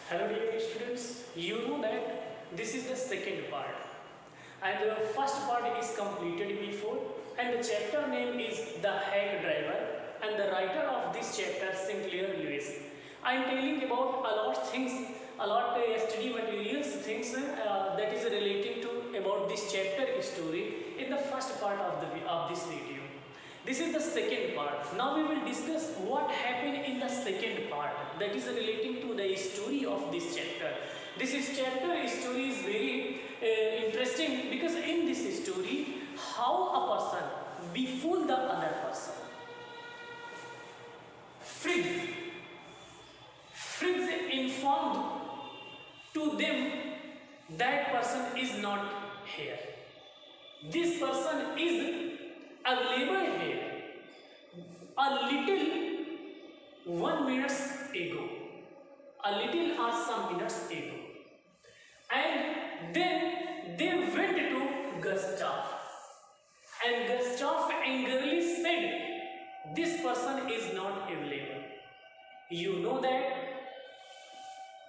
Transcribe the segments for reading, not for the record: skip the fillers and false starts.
Hello dear students, you know that this is the second part and the first part is completed before and the chapter name is The Hack Driver and the writer of this chapter Sinclair Lewis. I am telling about a lot things, a lot study materials things that is relating to about this chapter story in the first part of this video. This is the second part. Now we will discuss what happened in the second part that is relating to the story of this chapter. This chapter story is very interesting because in this story how a person befool the other person. Fritz informed to them that person is not here. This person is available here a little 1 minute ago, a little or some minutes ago, and then they went to Gustav, and Gustav angrily said, "This person is not available." You know that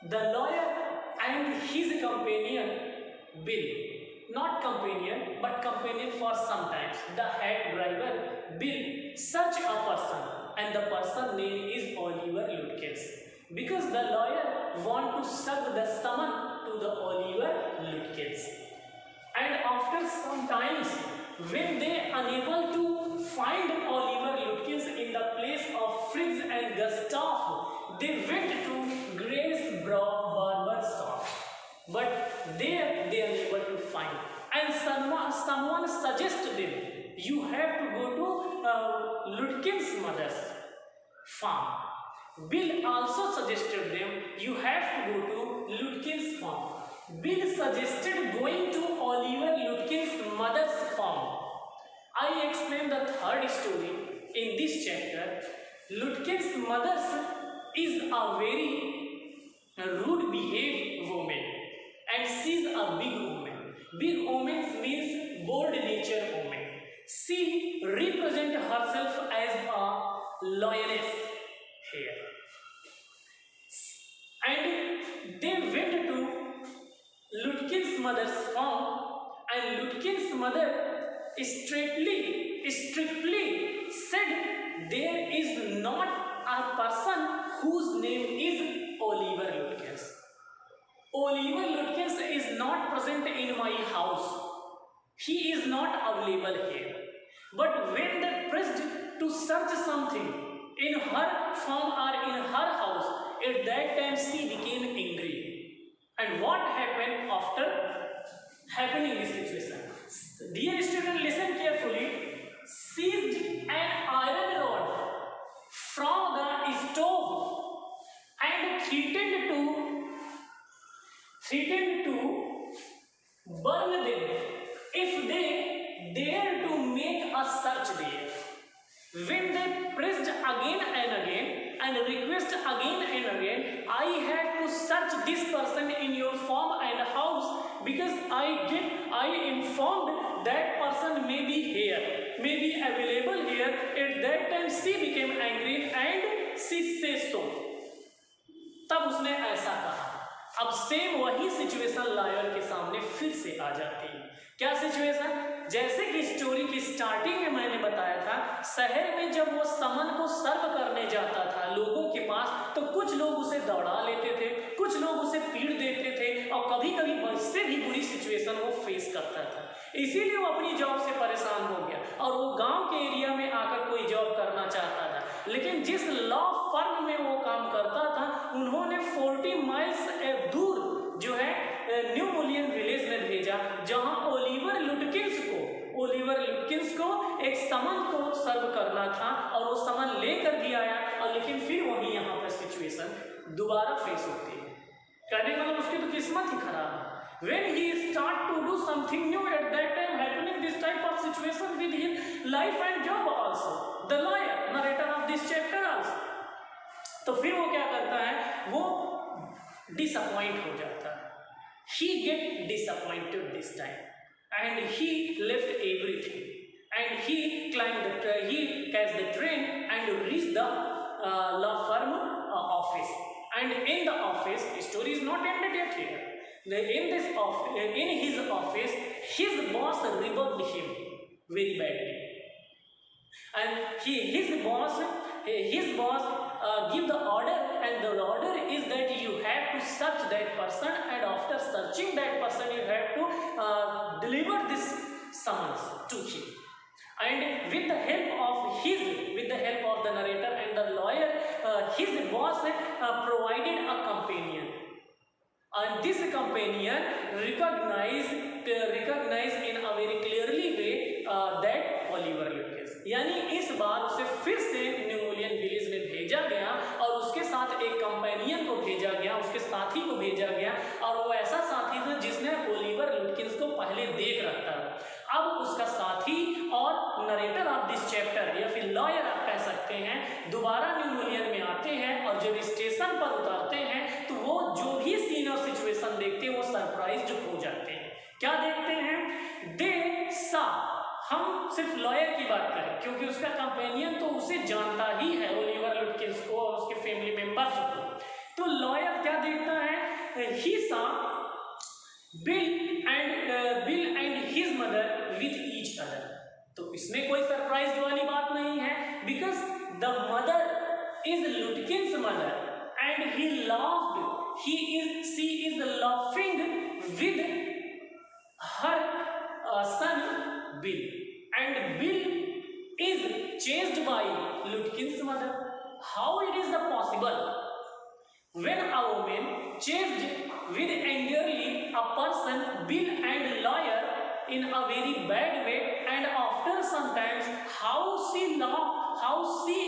the lawyer and his companion Bill, not companion but companion for sometimes, the hack driver Bill, search a person and the person name is Oliver Lutkins because the lawyer want to serve the summon to the Oliver Lutkins. And after some times when they unable to find Oliver Lutkins in the place of Fritz and Gustav, they went to Grace Barber's shop, but there they are unable to find, and someone suggested them, you have to go to Lutkins' mother's farm. Bill also suggested them, you have to go to Lutkins' farm. Bill suggested going to Oliver Lutkins' mother's farm. I explained the third story in this chapter. Lutkins' mother is a very rude behaved woman and she is a big woman. Big woman means bold nature woman. She represents herself as a lioness here. And they went to Lutkins' mother's farm, and Lutkins' mother strictly said there is not a person whose name is Oliver Lutkins. Oliver Lutkins is not present in my house. He is not available here. But when they pressed to search something in her farm or in her house, at that time she became angry. And what happened after happening this situation? Dear student, listen carefully. Seized an iron rod from the stove and threatened to burn them if they dare to make a search there. When they pressed again and again and request again and again, I have to search this person in your farm and house because I informed that person may be here, may be available here. At that time she became angry and she says so. तब उसने ऐसा कहा. अब same वही situation lawyer के सामने फिर से आ जाती है. क्या सिचुएशन? जैसे कि स्टोरी की स्टार्टिंग में मैंने बताया था, शहर में जब वो समन को सर्व करने जाता था लोगों के पास, तो कुछ लोग उसे दौड़ा लेते थे, कुछ लोग उसे पीड़ देते थे और कभी कभी इससे भी बुरी सिचुएशन वो फेस करता था. इसीलिए वो अपनी जॉब से परेशान हो गया और वो गांव के एरिया में आकर कोई जॉब करना चाहता था. लेकिन जिस लॉ फर्म में वो काम करता था, उन्होंने 40 माइल्स दूर जो है न्यू मुलियन विलेज में भेजा, जहां ओलिवर लुटकिंस को एक समन को सर्व करना था और वो समन लेकर भी आया. और लेकिन फिर वही यहाँ पर सिचुएशन दोबारा फेस होती है. कहने का मतलब उसकी तो किस्मत ही खराब है. When he start to do something new, at that time happening this type of situation with his life and job also, the lawyer narrator of this chapter also. तो फिर वो क्या करता है, वो disappoint हो जाता है. He get disappointed this time and he left everything and he catch the train and reach the law firm office. And in the office, story is in his office, his boss rebuffed him very badly, and his boss give the order, and the order is that you have to search that person, and after searching that person you have to deliver this summons to him. And with the help of the narrator and the lawyer, his boss provided a companion, and this companion recognized in a very clearly way that Oliver Lutkins, यानी इस बार उसे फिर से न्यूमोलियन village में भेजा गया, और उसके साथ एक कंपेनियन को भेजा गया, उसके साथी को भेजा गया, और वो ऐसा साथी था जिसने ओलिवर लुटकिंस को पहले देख रखा था। अब उसका साथी और नरेटर ऑफ दिस चैप्टर या फिर लॉयर आप कह सकते हैं, दोबारा न्यूमोलियन में आते हैं, और जब स्टेशन पर उतरते हैं तो वो जो भी सीन और सिचुएशन देखते हैं वो सरप्राइज्ड हो जाते हैं। क्या देखते हैं? दे सा, हम सिर्फ लॉयर की बात करें क्योंकि उसका कंपेनियन तो उसे जानता ही है, ओलिवर लुटकिंस को और उसके फैमिली मेंबर्स को। तो लॉयर क्या देखता है? ही सा bill and his mother with each other. तो इसमें कोई सरप्राइज वाली बात नहीं है, because the mother is लुटकिंस mother and she is laughing with her son Bill, and Bill is chased by Lutkin's mother. How it is the possible when a woman chased with angrily a person, Bill and lawyer, in a very bad way, and after sometimes how she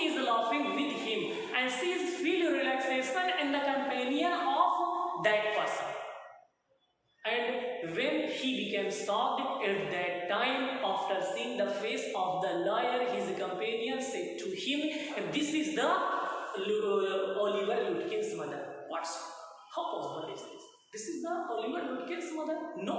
is laughing with him, and she is feel relaxation in the companion of that person. And when he became shocked at that time, after seeing the face of the lawyer, his companion said to him, "This is the Oliver Lutkin's mother." How possible is this? This is the Oliver Lutkin's mother? No,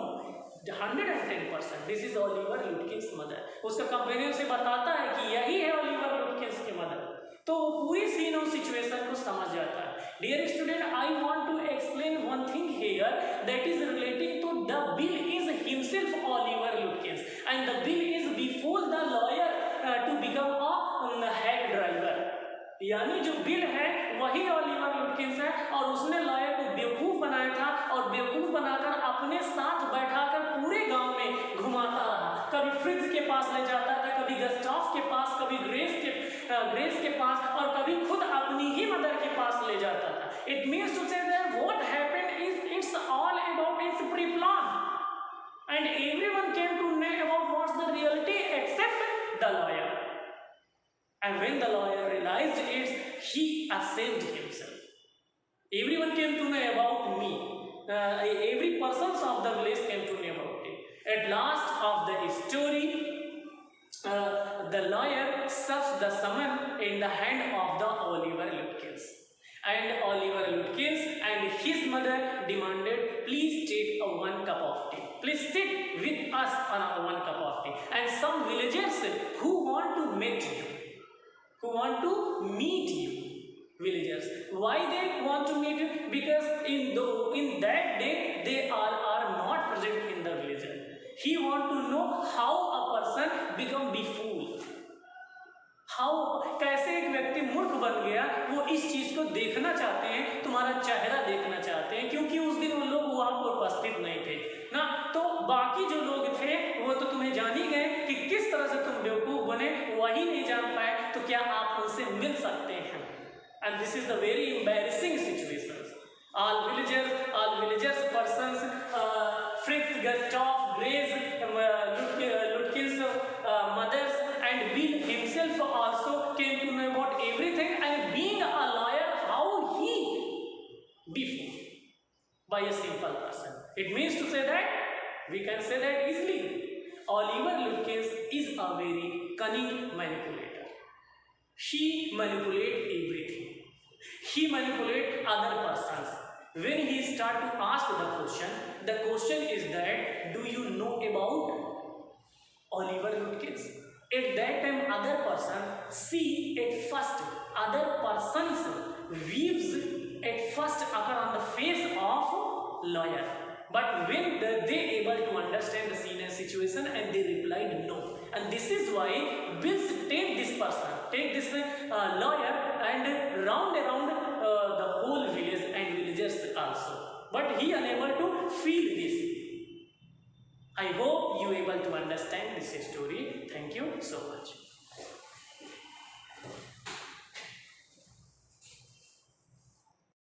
110% this is Oliver Lutkin's mother. उसका companion से बताता है कि यही है Oliver Lutkin's की mother, तो वो पूरी सीन और सिचुएशन को समझ जाता है। Dear student, I want to explain one thing here that is relating to the Bill is himself Oliver Lutkins, and the Bill is before the lawyer to become a head driver. यानी जो bill है वही Oliver लुटकिंस है, और उसने lawyer को बेवकूफ बनाया था, और बेवकूफ बनाकर अपने साथ बैठाकर पूरे गांव में घुमाता रहा। कभी फ्रिज के पास ले जाता था, कभी गस्टॉफ के पास, कभी ग्रेस के पास, और कभी खुद अपनी ही मदर के पास ले जाता था। It means to say that what happened is it's all about it's pre plan, and everyone came to know about what's the reality except the lawyer. And when the lawyer realized it, he ashamed himself. Everyone came to know about me. Every person of the village came to know about it. At last of the story, the lawyer served the summon in the hand of the Oliver Lutkins. And Oliver Lutkins and his mother demanded, "Please take one cup of tea. Please sit with us on one cup of tea." And some villagers who want to meet you. Villagers, why they want to meet you? Because in that day they are not present in the village. He want to know how a person become be fool, कैसे एक व्यक्ति मूर्ख बन गया। वो इस चीज को देखना चाहते हैं, तुम्हारा चेहरा देखना चाहते हैं, क्योंकि उस दिन वो लोग वहां पर उपस्थित नहीं थे ना। तो बाकी जो लोग थे वो तो तुम्हें जान ही गए कि किस तरह से तुम बेवकूफ बने, वही नहीं जान पाए, तो क्या आप उनसे मिल सकते हैं? And this is the very embarrassing situation. All villagers persons, Fritz, Gustav, Grace, Lutkins, mothers, and Bill himself also came to know about everything, and being a lawyer, how he be fooled by a simple person. It means to say that we can say that easily, Oliver Lutkins is a very cunning manipulator. He manipulates everything. He manipulates other persons. When he start to ask the question is that, do you know about Oliver Lutkins? At that time, other person see at first, other persons views at first occur on the face of lawyer, But when they able to understand the scene and situation, and they replied no. And this is why Bills take this person, take this lawyer, and round around the whole village and villagers also. But he unable to feel this. I hope you able to understand this story. Thank you so much.